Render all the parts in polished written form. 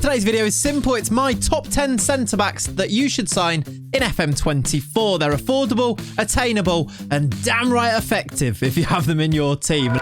Today's video is simple. It's my top 10 centre-backs that you should sign in FM24. They're affordable, attainable, and damn right effective if you have them in your team.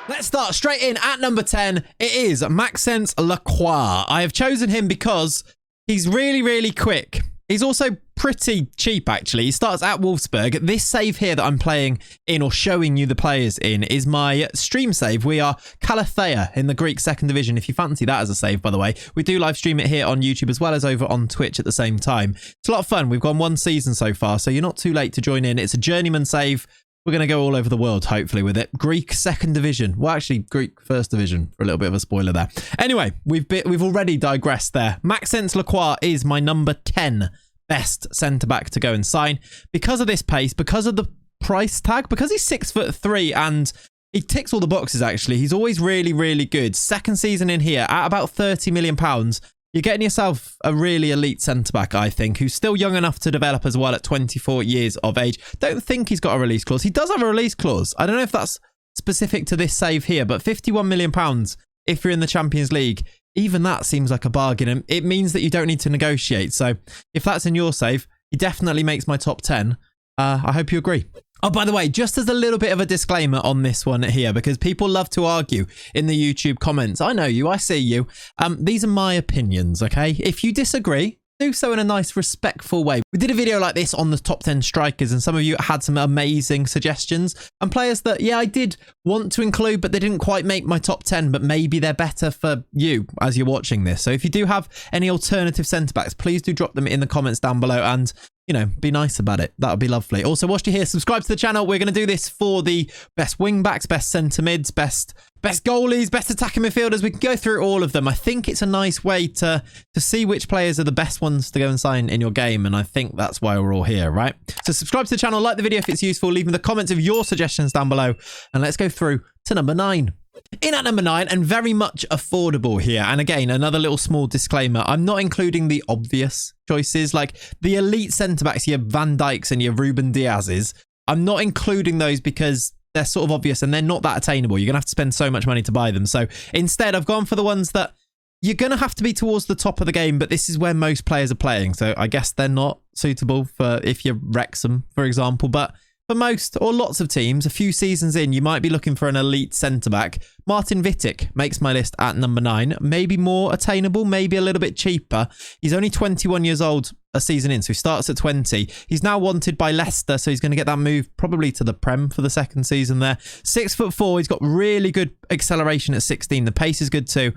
Let's start straight in at number 10. It is Maxence Lacroix. I have chosen him because he's really, really quick. He's also pretty cheap, actually. He starts at Wolfsburg. This save here that I'm playing in or showing you the players in is my stream save. We are Calathea in the Greek second division. If you fancy that as a save, by the way, we do live stream it here on YouTube as well as over on Twitch at the same time. It's a lot of fun. We've gone one season so far, so you're not too late to join in. It's a journeyman save. We're going to go all over the world, hopefully, with it. Greek second division. Well, actually, Greek first division, for a little bit of a spoiler there. Anyway, we've already digressed there. Maxence Lacroix is my number 10 best centre-back to go and sign. Because of this pace, because of the price tag, because he's 6'3" and he ticks all the boxes, actually. He's always really, really good. Second season in here, at about £30 million, you're getting yourself a really elite centre-back, I think, who's still young enough to develop as well at 24 years of age. Don't think he's got a release clause. He does have a release clause. I don't know if that's specific to this save here, but £51 million if you're in the Champions League, even that seems like a bargain. And it means that you don't need to negotiate. So if that's in your save, he definitely makes my top 10. I hope you agree. Oh, by the way, just as a little bit of a disclaimer on this one here, because people love to argue in the YouTube comments. I know you, I see you. These are my opinions, okay? If you disagree, do so in a nice, respectful way. We did a video like this on the top 10 strikers, and some of you had some amazing suggestions and players that, yeah, I did want to include, but they didn't quite make my top 10, but maybe they're better for you as you're watching this. So if you do have any alternative centre-backs, please do drop them in the comments down below and, you know, be nice about it. That would be lovely. Also, whilst you're here, subscribe to the channel. We're going to do this for the best wing-backs, best centre-mids, best goalies, best attacking midfielders. We can go through all of them. I think it's a nice way to see which players are the best ones to go and sign in your game, and I think that's why we're all here, right? So subscribe to the channel, like the video if it's useful, leave me the comments of your suggestions down below, and let's go through to number 9. In at number 9, and very much affordable here. And again, another little small disclaimer. I'm not including the obvious choices, like the elite centre-backs, your Van Dijks and your Ruben Diaz's. I'm not including those because they're sort of obvious and they're not that attainable. You're going to have to spend so much money to buy them. So instead, I've gone for the ones that you're going to have to be towards the top of the game, but this is where most players are playing. So I guess they're not suitable for if you're Wrexham, for example. But for most or lots of teams, a few seasons in, you might be looking for an elite centre-back. Martin Vitic makes my list at number 9. Maybe more attainable, maybe a little bit cheaper. He's only 21 years old a season in, so he starts at 20. He's now wanted by Leicester, so he's going to get that move probably to the Prem for the second season there. 6'4", he's got really good acceleration at 16. The pace is good too.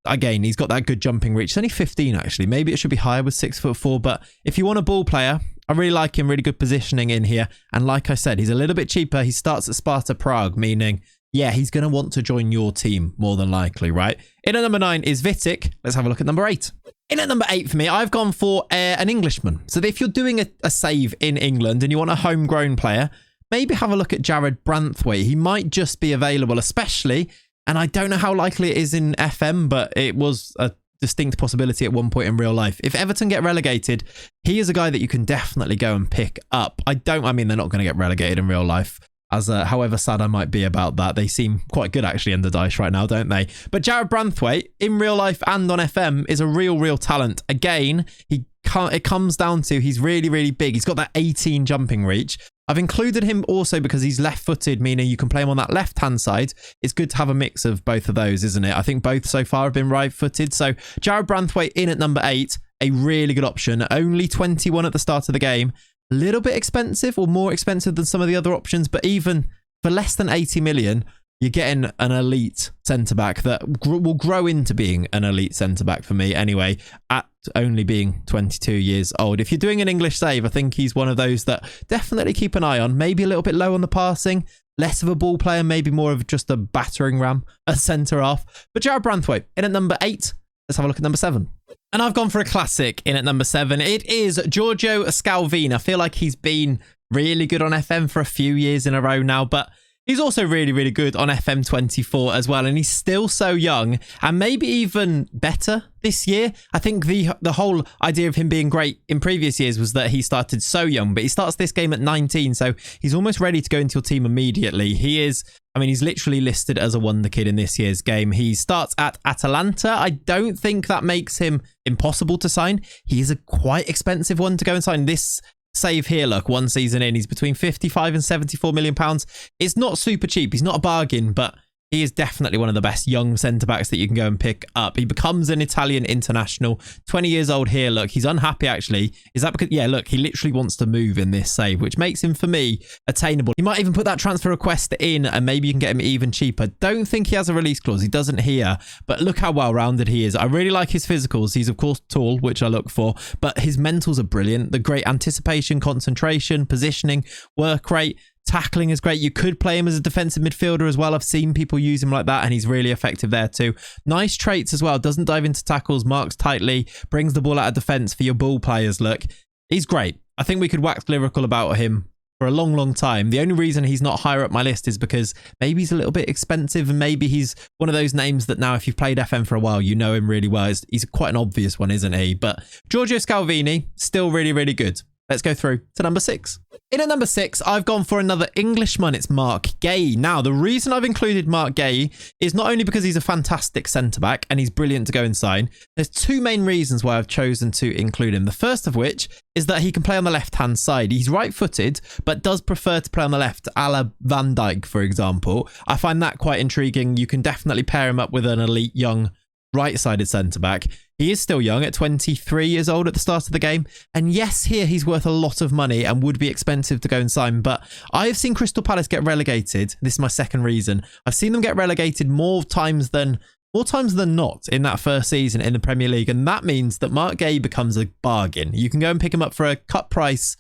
Again, he's got that good jumping reach. It's only 15, actually. Maybe it should be higher with 6'4", but if you want a ball player, I really like him. Really good positioning in here. And like I said, he's a little bit cheaper. He starts at Sparta Prague, meaning, yeah, he's going to want to join your team more than likely, right? In at number 9 is Vitic. Let's have a look at number 8. In at number 8 for me, I've gone for an Englishman. So if you're doing a save in England and you want a homegrown player, maybe have a look at Jared Branthwaite. He might just be available, especially, and I don't know how likely it is in FM, but it was a distinct possibility at one point in real life. If Everton get relegated, he is a guy that you can definitely go and pick up. I mean, they're not going to get relegated in real life, as however sad I might be about that. They seem quite good actually under Dyche right now, don't they? But Jared Branthwaite in real life and on FM is a real talent. Again, it comes down to he's really big. He's got that 18 jumping reach. I've included him also because he's left-footed, meaning you can play him on that left-hand side. It's good to have a mix of both of those, isn't it? I think both so far have been right-footed. So Jared Branthwaite in at number 8, a really good option. Only 21 at the start of the game. A little bit expensive, or more expensive than some of the other options, but even for less than 80 million, you're getting an elite centre-back that will grow into being an elite centre-back for me anyway, at only being 22 years old. If you're doing an English save, I think he's one of those that definitely keep an eye on. Maybe a little bit low on the passing, less of a ball player, maybe more of just a battering ram, a centre-half. But Jared Branthwaite in at number 8. Let's have a look at number 7. And I've gone for a classic in at number 7. It is Giorgio Scalvini. I feel like he's been really good on FM for a few years in a row now, but He's also really, really good on FM24 as well, and he's still so young, and maybe even better this year. I think the whole idea of him being great in previous years was that he started so young, but he starts this game at 19, so he's almost ready to go into your team immediately. He's literally listed as a wonder kid in this year's game. He starts at Atalanta. I don't think that makes him impossible to sign. He is a quite expensive one to go and sign. This save here, look, one season in, he's between 55 and 74 million pounds. It's not super cheap. He's not a bargain, but he is definitely one of the best young centre-backs that you can go and pick up. He becomes an Italian international, 20 years old here. Look, he's unhappy, actually. Is that because... Yeah, look, he literally wants to move in this save, which makes him, for me, attainable. He might even put that transfer request in, and maybe you can get him even cheaper. Don't think he has a release clause. He doesn't here, but look how well-rounded he is. I really like his physicals. He's, of course, tall, which I look for, but his mentals are brilliant. The great anticipation, concentration, positioning, work rate, tackling is great. You could play him as a defensive midfielder as well. I've seen people use him like that, and he's really effective there too. Nice traits as well. Doesn't dive into tackles, marks tightly, brings the ball out of defense for your ball players. Look, he's great. I think we could wax lyrical about him for a long, long time. The only reason he's not higher up my list is because maybe he's a little bit expensive, and maybe he's one of those names that now, if you've played FM for a while, you know him really well. He's quite an obvious one, isn't he? But Georgio Scalvini, still really, really good. Let's go through to number 6. In at number 6, I've gone for another Englishman. It's Mark Gay. Now, the reason I've included Mark Gay is not only because he's a fantastic centre-back and he's brilliant to go and sign. There's two main reasons why I've chosen to include him. The first of which is that he can play on the left-hand side. He's right-footed, but does prefer to play on the left, a la Van Dijk, for example. I find that quite intriguing. You can definitely pair him up with an elite young right-sided centre-back. He is still young at 23 years old at the start of the game. And yes, here he's worth a lot of money and would be expensive to go and sign. But I have seen Crystal Palace get relegated. This is my second reason. I've seen them get relegated more times than not in that first season in the Premier League. And that means that Mark Gay becomes a bargain. You can go and pick him up for a cut price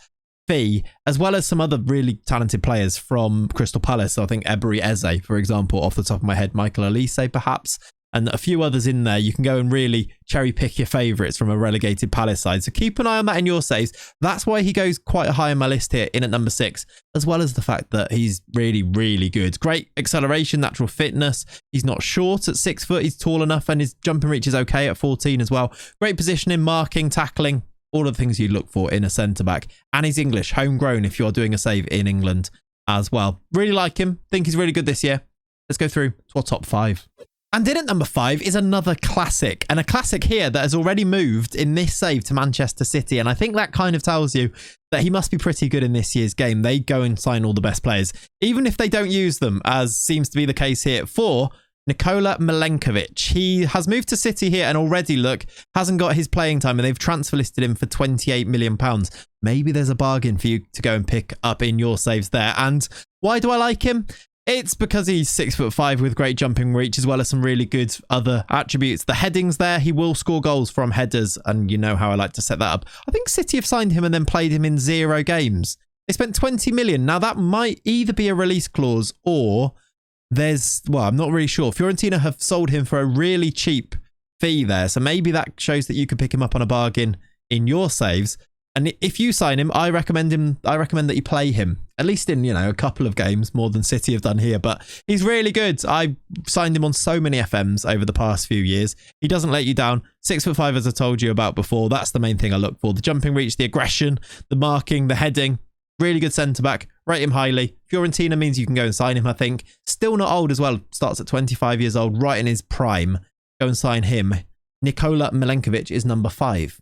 fee, as well as some other really talented players from Crystal Palace. So I think Ebery Eze, for example, off the top of my head, Michael Elise perhaps, and a few others in there. You can go and really cherry pick your favourites from a relegated Palace side. So keep an eye on that in your saves. That's why he goes quite high on my list here, in at number 6, as well as the fact that he's really, really good. Great acceleration, natural fitness. He's not short at 6 foot. He's tall enough, and his jumping reach is okay at 14 as well. Great positioning, marking, tackling, all of the things you look for in a centre-back. And he's English, homegrown if you're doing a save in England as well. Really like him. Think he's really good this year. Let's go through to our top 5. And in at number 5 is another classic, and a classic here that has already moved in this save to Manchester City. And I think that kind of tells you that he must be pretty good in this year's game. They go and sign all the best players, even if they don't use them, as seems to be the case here for Nikola Milenkovic. He has moved to City here and already, look, hasn't got his playing time, and they've transfer listed him for £28 million. Maybe there's a bargain for you to go and pick up in your saves there. And why do I like him? It's because he's 6'5" with great jumping reach, as well as some really good other attributes. The headings there, he will score goals from headers, and you know how I like to set that up. I think City have signed him and then played him in 0 games. They spent 20 million. Now that might either be a release clause or I'm not really sure. Fiorentina have sold him for a really cheap fee there. So maybe that shows that you could pick him up on a bargain in your saves. And if you sign him, I recommend that you play him, at least in, a couple of games, more than City have done here. But he's really good. I signed him on so many FMs over the past few years. He doesn't let you down. 6'5", as I told you about before. That's the main thing I look for. The jumping reach, the aggression, the marking, the heading. Really good centre-back. Rate him highly. Fiorentina means you can go and sign him, I think. Still not old as well. Starts at 25 years old, right in his prime. Go and sign him. Nikola Milenkovic is number 5.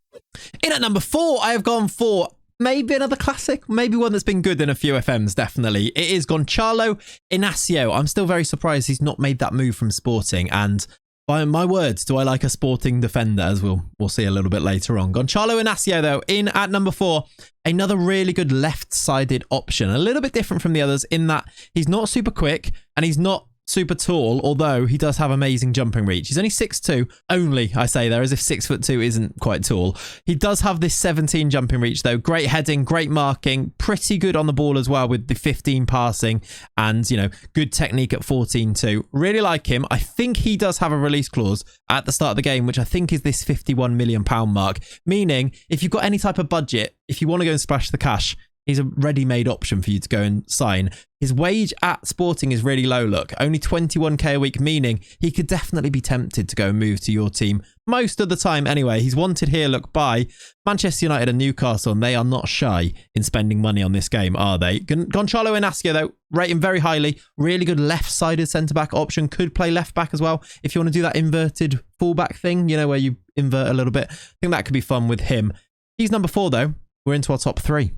In at number 4, I have gone for maybe another classic, maybe one that's been good in a few FMs, definitely. It is Gonçalo Inácio. I'm still very surprised he's not made that move from Sporting, and by my words, do I like a Sporting defender, as we'll see a little bit later on. Gonçalo Inácio, though, in at number 4, another really good left-sided option. A little bit different from the others in that he's not super quick and he's not super tall, although he does have amazing jumping reach. He's only 6'2", only, I say there, as if 6'2" isn't quite tall. He does have this 17 jumping reach, though. Great heading, great marking, pretty good on the ball as well with the 15 passing, and, good technique at 14 too. Really like him. I think he does have a release clause at the start of the game, which I think is this £51 million mark, meaning if you've got any type of budget, if you want to go and splash the cash, He's a ready-made option for you to go and sign. His wage at Sporting is really low, look. Only 21k a week, meaning he could definitely be tempted to go and move to your team. Most of the time, anyway. He's wanted here, look, by Manchester United and Newcastle, and they are not shy in spending money on this game, are they? Gonçalo Inacio, though, rate him very highly. Really good left-sided centre-back option. Could play left-back as well if you want to do that inverted full-back thing, you know, where you invert a little bit. I think that could be fun with him. He's number 4, though. We're into our top 3.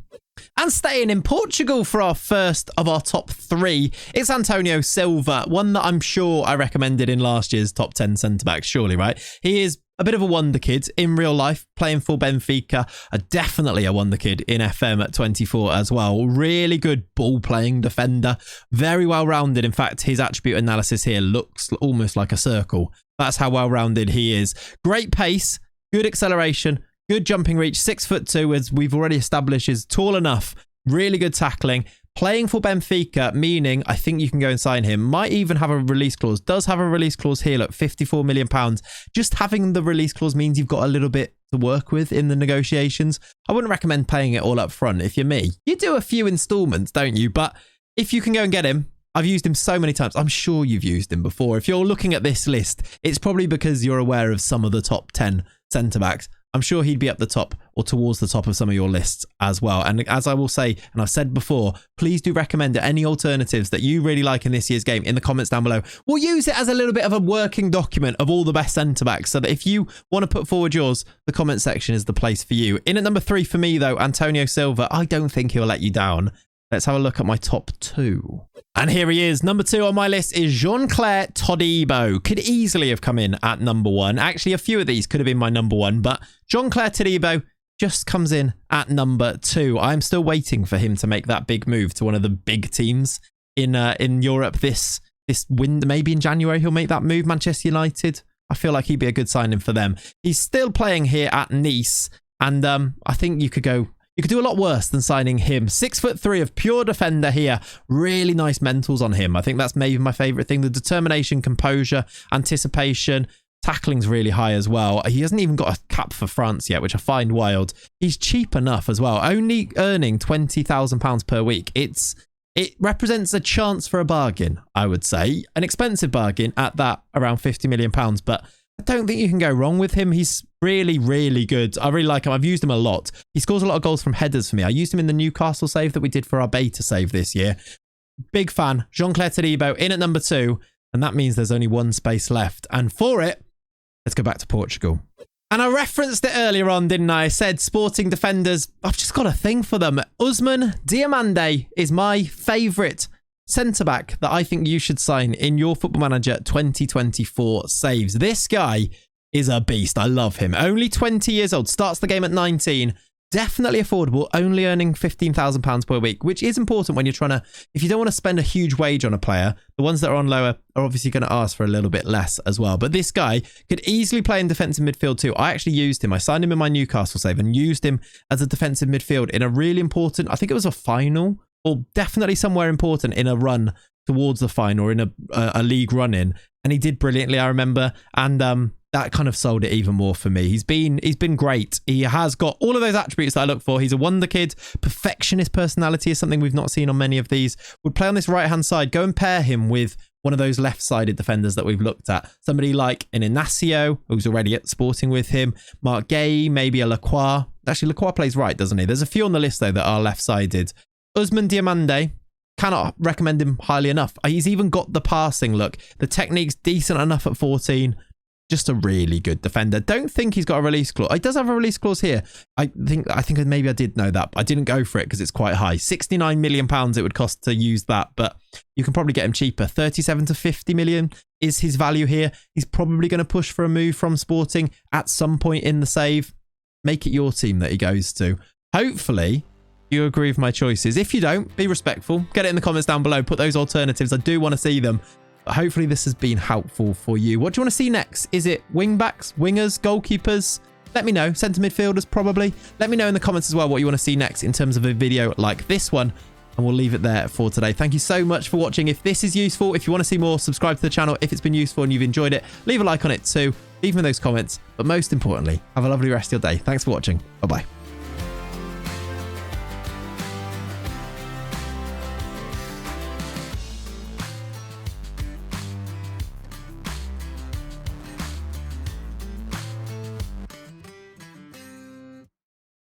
And staying in Portugal for our first of our top 3, it's Antonio Silva, one that I'm sure I recommended in last year's top 10 centre-backs, surely, right? He is a bit of a wonder kid in real life, playing for Benfica, definitely a wonder kid in FM at 24 as well. Really good ball-playing defender, very well-rounded. In fact, his attribute analysis here looks almost like a circle. That's how well-rounded he is. Great pace, good acceleration, good jumping reach, 6'2", as we've already established, is tall enough. Really good tackling. Playing for Benfica, meaning I think you can go and sign him. Might even have a release clause. Does have a release clause here. Look, £54 million. Just having the release clause means you've got a little bit to work with in the negotiations. I wouldn't recommend paying it all up front if you're me. You do a few installments, don't you? But if you can go and get him, I've used him so many times. I'm sure you've used him before. If you're looking at this list, it's probably because you're aware of some of the top 10 centre-backs. I'm sure he'd be up the top or towards the top of some of your lists as well. And as I will say, and I've said before, please do recommend any alternatives that you really like in this year's game in the comments down below. We'll use it as a little bit of a working document of all the best centre-backs, so that if you want to put forward yours, the comment section is the place for you. In at number 3 for me, though, Antonio Silva. I don't think he'll let you down. Let's have a look at my top 2. And here he is. Number 2 on my list is Jean-Claire Todibo. Could easily have come in at number 1. Actually, a few of these could have been my number 1, but Jean-Claire Todibo just comes in at number 2. I'm still waiting for him to make that big move to one of the big teams in Europe this window. Maybe in January he'll make that move. Manchester United. I feel like he'd be a good signing for them. He's still playing here at Nice, and I think you could do a lot worse than signing him. 6'3" of pure defender here. Really nice mentals on him. I think that's maybe my favourite thing. The determination, composure, anticipation. Tackling's really high as well. He hasn't even got a cap for France yet, which I find wild. He's cheap enough as well. Only earning £20,000 per week. It represents a chance for a bargain, I would say. An expensive bargain at that, around £50 million. But I don't think you can go wrong with him. He's really, really good. I really like him. I've used him a lot. He scores a lot of goals from headers for me. I used him in the Newcastle save that we did for our beta save this year. Big fan. Jean-Claire Todibo in at number 2. And that means there's only one space left. And for it, let's go back to Portugal. And I referenced it earlier on, didn't I? I said Sporting defenders. I've just got a thing for them. Usman Dembele is my favourite centre-back that I think you should sign in your Football Manager 2024 saves. This guy is a beast. I love him. Only 20 years old. Starts the game at 19. Definitely affordable. Only earning £15,000 per week, which is important when you're trying to... If you don't want to spend a huge wage on a player, the ones that are on lower are obviously going to ask for a little bit less as well. But this guy could easily play in defensive midfield too. I actually used him. I signed him in my Newcastle save and used him as a defensive midfield in a really important... I think it was a final, or definitely somewhere important in a run towards the final, or in a league run-in. And he did brilliantly, I remember. And that kind of sold it even more for me. He's been great. He has got all of those attributes that I look for. He's a wonder kid. Perfectionist personality is something we've not seen on many of these. Would play on this right-hand side. Go and pair him with one of those left-sided defenders that we've looked at. Somebody like an Inacio, who's already at Sporting with him. Marc Gay, maybe a Lacroix. Actually, Lacroix plays right, doesn't he? There's a few on the list, though, that are left-sided. Usman Dembele, cannot recommend him highly enough. He's even got the passing look. The technique's decent enough at 14. Just a really good defender. Don't think he's got a release clause. He does have a release clause here. I think maybe I did know that, but I didn't go for it because it's quite high. £69 million it would cost to use that, but you can probably get him cheaper. 37 to 50 million is his value here. He's probably going to push for a move from Sporting at some point in the save. Make it your team that he goes to. Hopefully you agree with my choices. If you don't, be respectful. Get it in the comments down below. Put those alternatives. I do want to see them. But hopefully this has been helpful for you. What do you want to see next? Is it wing-backs, wingers, goalkeepers? Let me know. Centre midfielders, probably. Let me know in the comments as well what you want to see next in terms of a video like this one. And we'll leave it there for today. Thank you so much for watching. If this is useful, if you want to see more, subscribe to the channel. If it's been useful and you've enjoyed it, leave a like on it too. Leave me those comments. But most importantly, have a lovely rest of your day. Thanks for watching. Bye-bye.